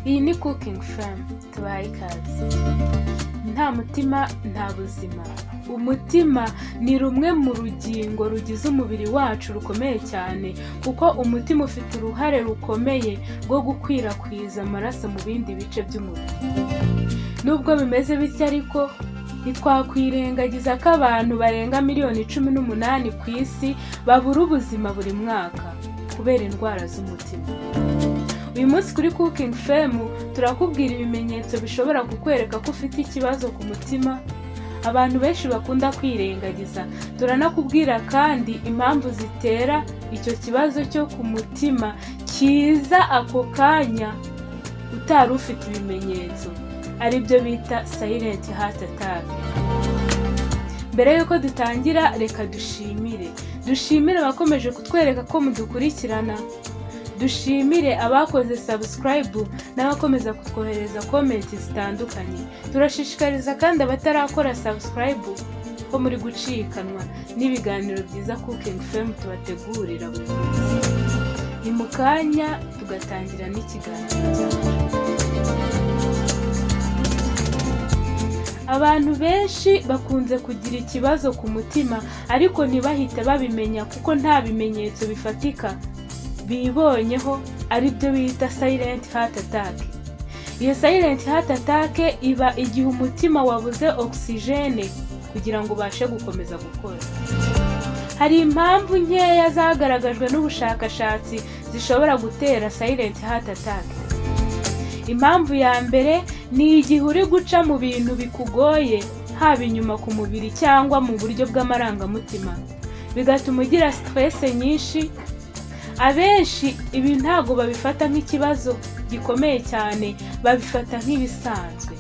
Iyi ni Cooking Fam, tubahaye ikaze. Nta mutima nta buzima. Umutima ni rumwe mu rugingo rugize umubiri wacu rukomeye cyane, kuko umutima ufite uruhare rukomeye rwo gukwirakwiza amaraso mu bindi bice by'umubiri. Nubwo bimeze bityo ariko, ntitwakwirengagiza ko abantu barenga miliyoni 18 ku isi babura ubuzima buri mwaka kubera indwara z'umutima. Uyu munsi kuri Cooking Fam turakubwira ibimenyetso bishobora kukwereka ko ufite ikibazo ku mutima abantu benshi bakunda kwirengagiza. Turanakubwira kandi impamvu zitera icyo kibazo cyo ku mutima kiza ako kanya utari ufite ibimenyetso, ari byo bita silent heart attack. Mbere yuko dutangira, reka dushimire abakomeje kutwereka ko mudukurikirana. Dushimire abakoze subscribe n'abakomeza kutwohereza comment zitandukanye. Turashishikariza kandi abatarakora subscribe ko muri gucikanwa n'ibiganiro byiza Cooking Fam tubategurira buri munsi. Ni mu kanya tugatangira n'ikiganiro cyacu. Abantu benshi bakunze kugira ikibazo ku mutima ariko ntibahite babimenya kuko nta bimenyetso bifatika bibonyeho, ari byo bita silent heart attack. Iyo silent heart attack iba igihe umutima wabuze oxygene kugira ngo ubashe gukomeza gukora. Hari impamvu nkeya zagaragajwe n'ubushakashatsi zishobora gutera silent heart attack. Impamvu ya mbere ni igihe uri guca mu bintu bikugoye, haba inyuma ku mubiri cyangwa mu buryo bw'amarangamutima, bigatuma ugira stress nyinshi. Abenshi ibi ntago babifata nk'ikibazo gikomeye cyane, babifata nk'ibisanzwe,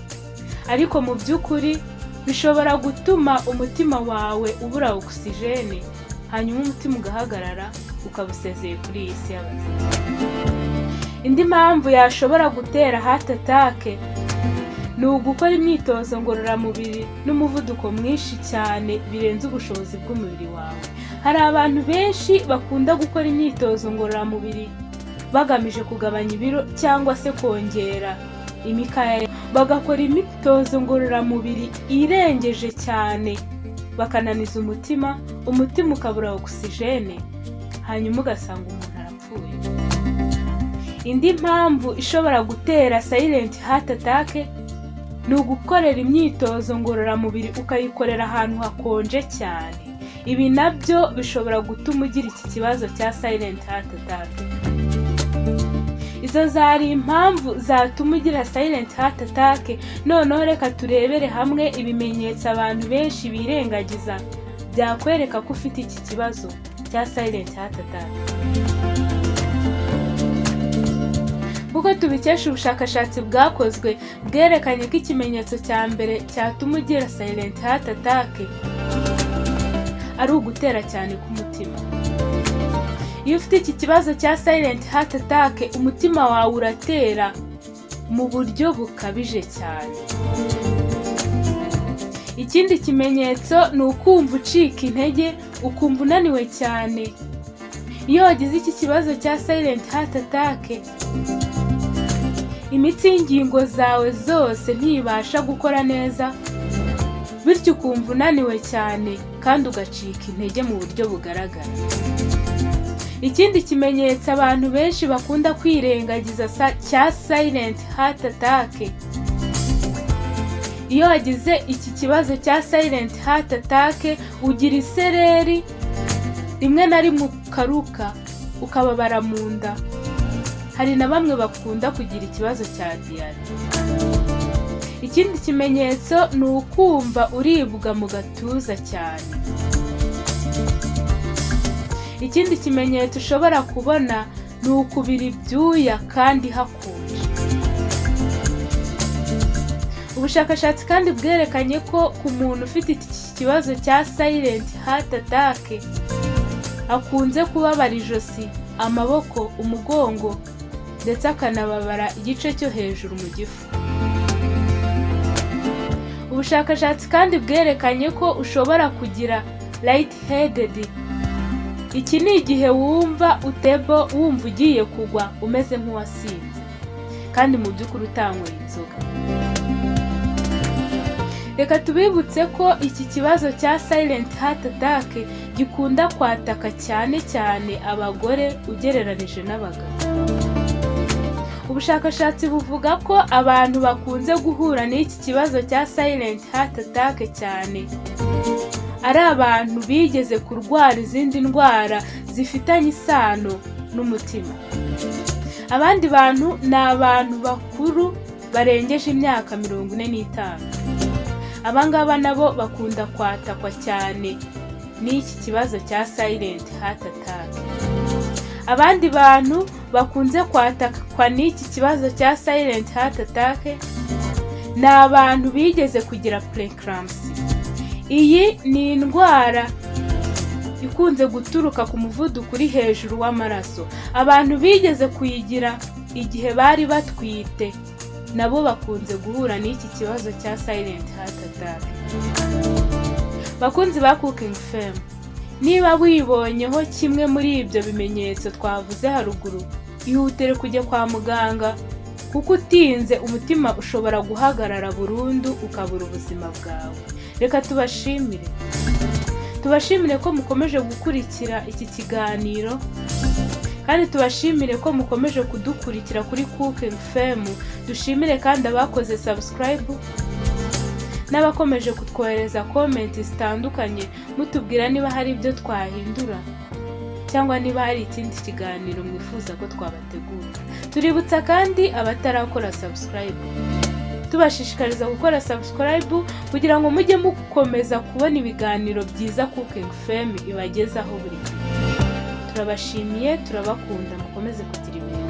ariko mu by'ukuri bishobora gutuma umutima wawe ubura oxygene, hanyuma umutima ugahagarara ukabusezeye kuri iyi si y'abazima. Indi mpamvu yashobora gutera heart attack ni ugukora imyitozo ngororamubiri n'umuvuduko mwinshi cyane birenze ubushobozi bw'umubiri wawe. Hari abantu benshi bakunda gukora imyitozo ngororamubiri bagamije kugabanya ibiro cyangwa se kongera imikaya, bagakora imyitozo ngororamubiri irengeje cyane, bakananiza umutima ukabura oxygene, hanyuma ugasanga umuntu arapfuye. Indi mpamvu ishobora gutera silent heart attack ni ugukorera imyitozo ngororamubiri ukayikorera ahantu hakonje cyane. Ibi nabyo bishobora gutuma ugira iki kibazo cya silent heart attack. Izo zari impamvu zatuma ugira silent heart attack. Noneho reka turebere hamwe ibimenyetso abantu benshi birengagiza byakwereka ko ufite iki kibazo cya silent heart attack. Kuko tubikesha ubushakashatsi bwakozwe bwerekanye ko ikimenyetso cya mbere cyatuma ugira silent heart attack ari ugutera cyane k'umutima. Iyo ufite iki kibazo cya silent heart attack, umutima wawe uratera mu buryo bukabije cyane. Ikindi kimenyetso ni ukumva ucika intege, ukumva unaniwe cyane. Iyo wagize iki kibazo cya silent heart attack, imitsi y'ingingo zawe zose ntibasha gukora neza, bityo ukumva unaniwe cyane kandi ugacika intege mu buryo bugaragara. Ikindi kimenyetso abantu benshi bakunda kwirengagiza cya silent heart attack, iyo wagize iki kibazo cya silent heart attack ugira isereri, rimwe na rimwe ukaruka, ukababara mu nda. Hari na bamwe bakunda kugira ikibazo cya diare. Ikindi kimenyetso ni ukumva uribwa mu gatuza cyane. Ikindi kimenyetso ushobora kubona ni ukubira ibyuya kandi hakonje. Ubushakashatsi kandi bwerekanye ko ku muntu ufite iki kibazo cya silent heart attack akunze kubabara ijosi, amaboko, umugongo, ndetse akanababara igice cyo hejuru mu gifu. Ubushakashatsi kandi bwerekanye ko ushobora kugira light headed. Iki ni igihe wumva utebo, wumva ugiye kugwa umeze nk'uwasinze. kandi mu by'ukuri utanyweye inzoga. Reka tubibutse ko iki kibazo cya silent heart attack gikunda kwataka cyane cyane abagore ugereranije n'abagabo. Ubushakashatsi buvuga ko abantu bakunze guhura n'iki kibazo cya silent heart attack cyane ari abantu bigeze kurwara izindi ndwara zifitanye isano n'umutima. Abandi bantu ni abantu bakuru barengeje imyaka 45. Abangaba nabo bakunda kwatakwa cyane n'iki kibazo cya silent heart attack. Abandi bantu bakunze kwatakwa n'iki kibazo cya silent heart attack ni abantu bigeze kugira preeclampsia. Iyi ni indwara ikunze guturuka ku muvuduko uri hejuru w'amaraso. Abantu bigeze kuyigira igihe bari batwite nabo bakunze guhura n'iki kibazo cya silent heart attack. Bakunzi ba Cooking FM, niba wibonyeho kimwe muri ibyo bimenyetso twavuze haruguru, ihutire kujya kwa muganga kuko utinze umutima ushobora guhagarara burundu ukabura ubuzima bwawe. Reka tubashimire ko mukomeje gukurikira iki kiganiro, kandi tubashimire ko mukomeje kudukurikira kuri Cooking FM. Dushimire kandi abakoze subscribe n'abakomeje kutwohereza comment zitandukanye mutubwira niba hari ibyo twahindura cyangwa niba hari ikindi kiganiro mwifuza ko twabategura. Tuributsa kandi abatarakora subscribe, tubashishikariza gukora subscribe kugira ngo mujye mukomeza kubona ibiganiro byiza Cooking FM ibagezaho buri gihe. Turabashimiye, turabakunda, mukomeze kugira ibihe